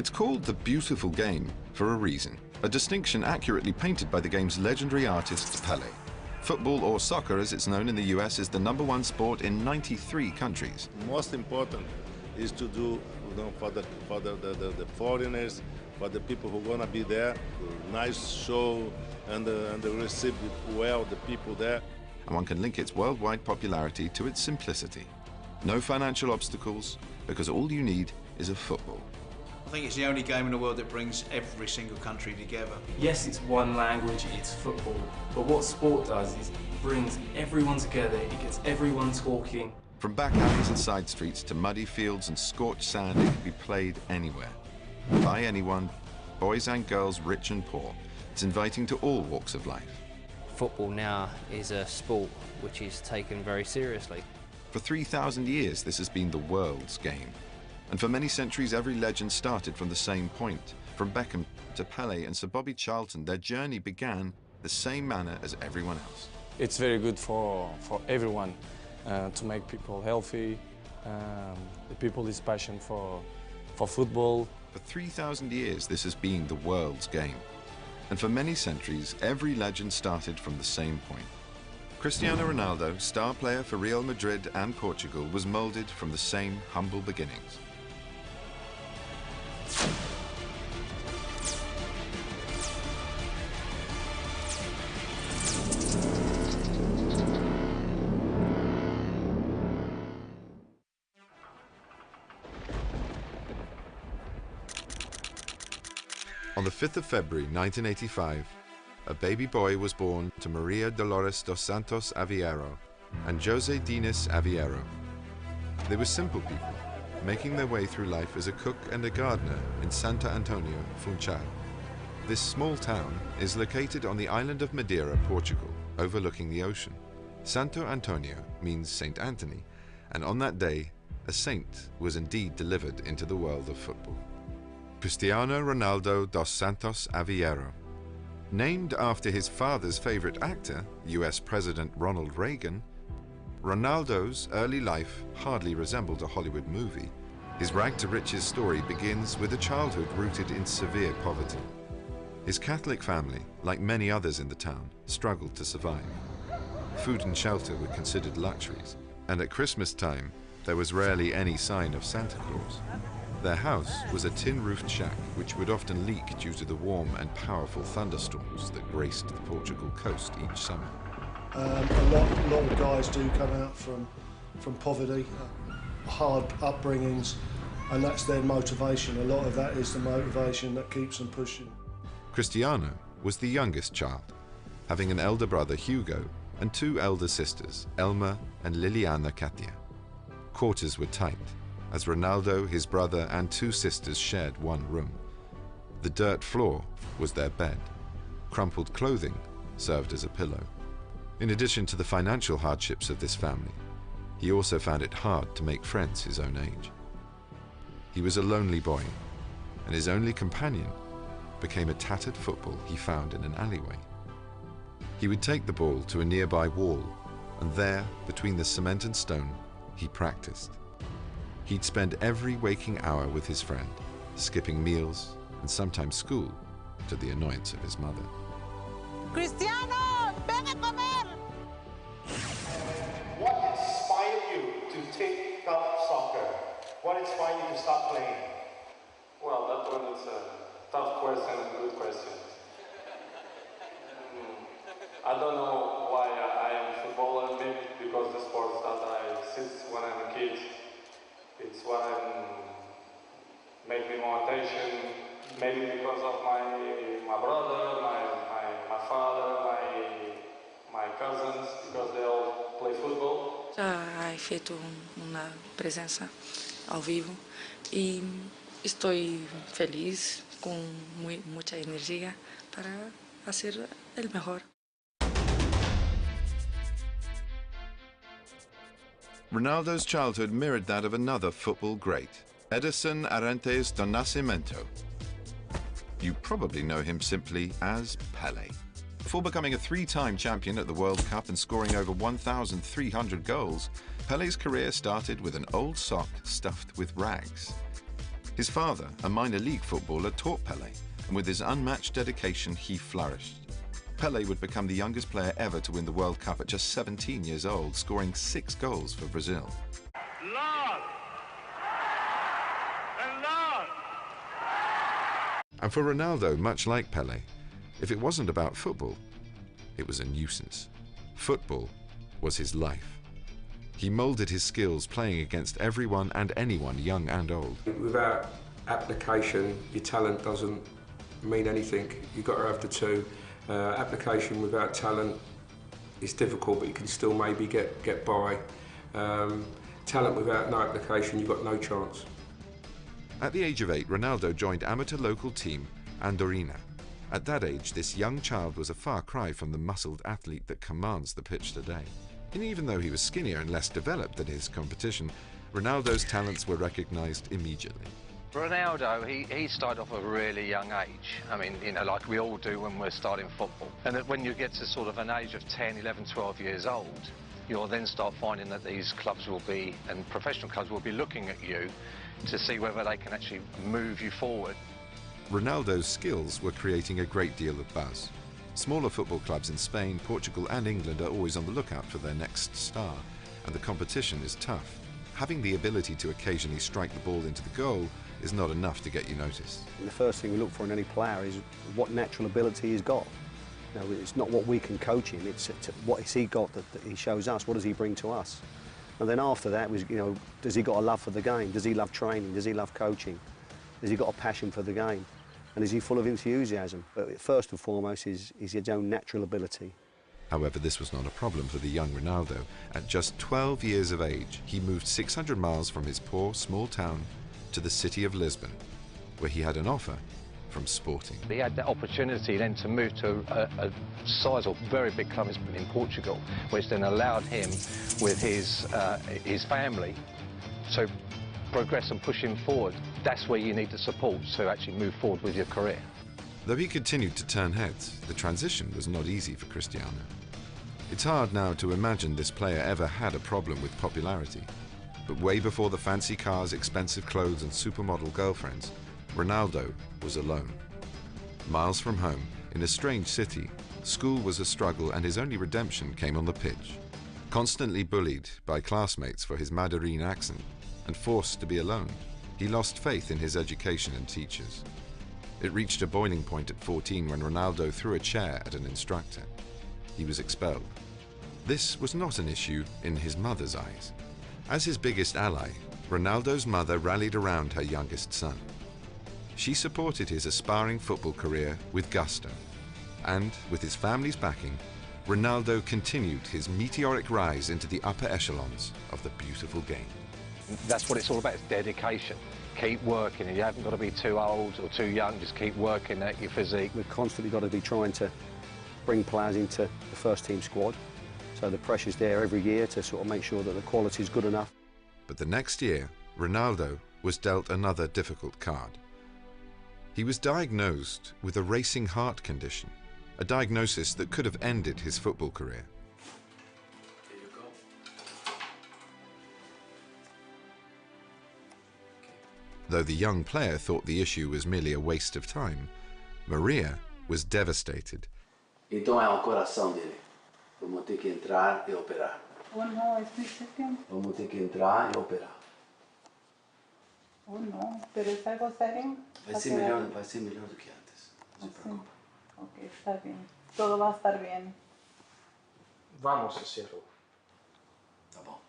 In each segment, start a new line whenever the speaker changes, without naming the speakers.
It's called the beautiful game for a reason, a distinction accurately painted by the game's legendary artist Pelé. Football, or soccer as it's known in the US, is the #1 sport in 93 countries.
Most important is to do, for the foreigners, for the people who are going to be there, nice show, and receive well the people there.
And one can link its worldwide popularity to its simplicity. No financial obstacles, because all you need is a football.
I think it's the only game in the world that brings every single country together.
Yes, it's one language, it's football, but what sport does is it brings everyone together, it gets everyone talking.
From back alleys and side streets to muddy fields and scorched sand, it can be played anywhere. By anyone, boys and girls, rich and poor. It's inviting to all walks of life.
Football now is a sport which is taken very seriously.
For 3,000 years, this has been the world's game. And for many centuries, every legend started from the same point. From Beckham to Pelé and Sir Bobby Charlton, their journey began the same manner as everyone else.
It's very good for everyone to make people healthy. The people is passion for football.
For 3,000 years, this has been the world's game. And for many centuries, every legend started from the same point. Cristiano Ronaldo, star player for Real Madrid and Portugal, was molded from the same humble beginnings. On the 5th of February 1985, a baby boy was born to Maria Dolores dos Santos Aveiro and José Diniz Aveiro. They were simple people, making their way through life as a cook and a gardener in Santo Antonio, Funchal. This small town is located on the island of Madeira, Portugal, overlooking the ocean. Santo Antonio means Saint Anthony, and on that day, a saint was indeed delivered into the world of football. Cristiano Ronaldo dos Santos Aveiro. Named after his father's favorite actor, US President Ronald Reagan, Ronaldo's early life hardly resembled a Hollywood movie. His rag-to-riches story begins with a childhood rooted in severe poverty. His Catholic family, like many others in the town, struggled to survive. Food and shelter were considered luxuries, and at Christmas time, there was rarely any sign of Santa Claus. Their house was a tin-roofed shack which would often leak due to the warm and powerful thunderstorms that graced the Portugal coast each summer.
A lot of guys do come out from poverty, hard upbringings, and that's their motivation. A lot of that is the motivation that keeps them pushing.
Cristiano was the youngest child, having an elder brother, Hugo, and two elder sisters, Elma and Liliana Katia. Quarters were tight, as Ronaldo, his brother, and two sisters shared one room. The dirt floor was their bed. Crumpled clothing served as a pillow. In addition to the financial hardships of this family, he also found it hard to make friends his own age. He was a lonely boy, and his only companion became a tattered football he found in an alleyway. He would take the ball to a nearby wall, and there, between the cement and stone, he practiced. He'd spend every waking hour with his friend, skipping meals and sometimes school, to the annoyance of his mother.
Cristiano, ven a comer!
What inspired you to take up soccer? What inspired you to start playing?
Well, that one is a tough question and good question. I don't know why I am a footballer, maybe because the sports that I since when I'm a kid, it's what make me more attention, maybe because of my brother, my father, my cousins, because they all play football.
Já he feito uma presença ao vivo e estou feliz, com muita energia para fazer o melhor.
Ronaldo's childhood mirrored that of another football great, Edison Arantes do Nascimento. You probably know him simply as Pelé. Before becoming a three-time champion at the World Cup and scoring over 1,300 goals, Pelé's career started with an old sock stuffed with rags. His father, a minor league footballer, taught Pelé, and with his unmatched dedication, he flourished. Pelé would become the youngest player ever to win the World Cup at just 17 years old, scoring 6 goals for Brazil.
Love! And love!
And for Ronaldo, much like Pelé, if it wasn't about football, it was a nuisance. Football was his life. He moulded his skills playing against everyone and anyone, young and old.
Without application, your talent doesn't mean anything. You've got to have the two. Application without talent is difficult, but you can still maybe get by. Talent without no application, you've got no chance.
At the age of 8, Ronaldo joined amateur local team Andorina. At that age, this young child was a far cry from the muscled athlete that commands the pitch today. And even though he was skinnier and less developed than his competition, Ronaldo's talents were recognised immediately.
Ronaldo, he started off at a really young age. I mean, you know, like we all do when we're starting football. And that when you get to sort of an age of 10, 11, 12 years old, you'll then start finding that these clubs will be, and professional clubs will be looking at you to see whether they can actually move you forward.
Ronaldo's skills were creating a great deal of buzz. Smaller football clubs in Spain, Portugal and England are always on the lookout for their next star, and the competition is tough. Having the ability to occasionally strike the ball into the goal is not enough to get you noticed.
And the first thing we look for in any player is what natural ability he's got. You know, it's not what we can coach him, it's what has he got that he shows us, what does he bring to us. And then after that was, you know, does he got a love for the game? Does he love training? Does he love coaching? Has he got a passion for the game? And is he full of enthusiasm? But first and foremost is his own natural ability.
However, this was not a problem for the young Ronaldo. At just 12 years of age, he moved 600 miles from his poor, small town to the city of Lisbon, where he had an offer from Sporting.
He had the opportunity then to move to a sizable, very big club in Portugal, which then allowed him, with his family, to progress and push him forward. That's where you need the support to actually move forward with your career.
Though he continued to turn heads, the transition was not easy for Cristiano. It's hard now to imagine this player ever had a problem with popularity. But way before the fancy cars, expensive clothes and supermodel girlfriends, Ronaldo was alone. Miles from home, in a strange city, school was a struggle and his only redemption came on the pitch. Constantly bullied by classmates for his Madrid accent and forced to be alone, he lost faith in his education and teachers. It reached a boiling point at 14 when Ronaldo threw a chair at an instructor. He was expelled. This was not an issue in his mother's eyes. As his biggest ally, Ronaldo's mother rallied around her youngest son. She supported his aspiring football career with gusto. And, with his family's backing, Ronaldo continued his meteoric rise into the upper echelons of the beautiful game.
That's what it's all about, it's dedication. Keep working, and you haven't got to be too old or too young, just keep working at your physique.
We've constantly got to be trying to bring players into the first team squad. So the pressure's there every year to sort of make sure that the quality is good enough.
But the next year, Ronaldo was dealt another difficult card. He was diagnosed with a racing heart condition, a diagnosis that could have ended his football career. Though the young player thought the issue was merely a waste of time, Maria was devastated.
Então é o coração dele. Vamos ter que entrar e operar.
Oh no, es muy serio.
Vamos ter que entrar e operar.
Oh no, pero es algo serio.
Vai ser melhor do que antes. Não se preocupe.
Ok, está bien. Todo va a estar bien.
Vamos hacerlo.
Tá bom.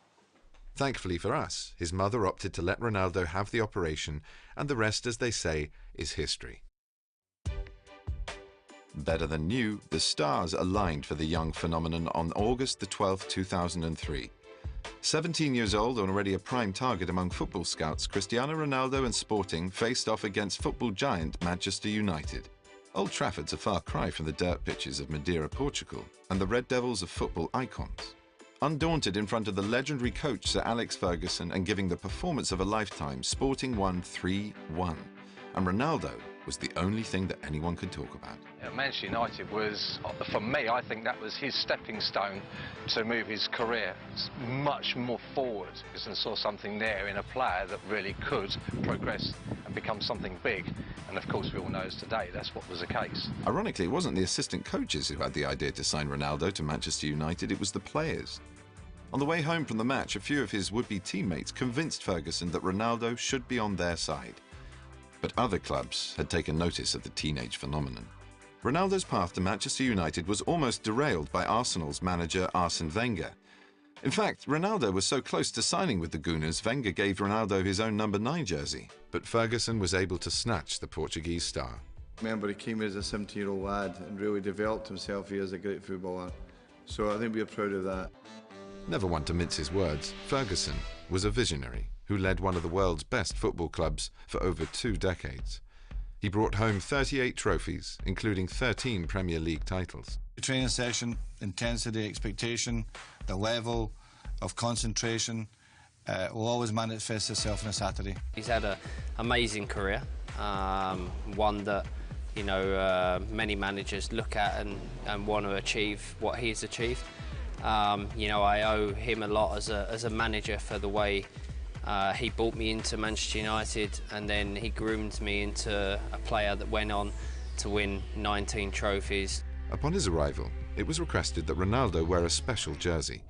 Thankfully for us, his mother opted to let Ronaldo have the operation, and the rest, as they say, is history. Better than new, the stars aligned for the young phenomenon on August the 12th, 2003. 17 years old and already a prime target among football scouts, Cristiano Ronaldo and Sporting faced off against football giant Manchester United. Old Trafford's a far cry from the dirt pitches of Madeira, Portugal, and the Red Devils of football icons. Undaunted in front of the legendary coach Sir Alex Ferguson and giving the performance of a lifetime, Sporting won 3-1. And Ronaldo was the only thing that anyone could talk about.
Manchester United was, for me, I think that was his stepping stone to move his career much more forward, and saw something there in a player that really could progress and become something big. And of course, we all know today that's what was the case.
Ironically, it wasn't the assistant coaches who had the idea to sign Ronaldo to Manchester United, it was the players. On the way home from the match, a few of his would-be teammates convinced Ferguson that Ronaldo should be on their side. But other clubs had taken notice of the teenage phenomenon. Ronaldo's path to Manchester United was almost derailed by Arsenal's manager Arsene Wenger. In fact, Ronaldo was so close to signing with the Gunners, Wenger gave Ronaldo his own number 9 jersey. But Ferguson was able to snatch the Portuguese star.
I remember he came as a 17-year-old lad and really developed himself here as a great footballer. So I think we're proud of that.
Never one to mince his words, Ferguson was a visionary who led one of the world's best football clubs for over 2 decades. He brought home 38 trophies, including 13 Premier League titles.
The training session, intensity, expectation, the level of concentration will always manifest itself on a Saturday.
He's had an amazing career, one that many managers look at and want to achieve what he's achieved. I owe him a lot as a manager for the way he brought me into Manchester United, and then he groomed me into a player that went on to win 19 trophies.
Upon his arrival, it was requested that Ronaldo wear a special jersey,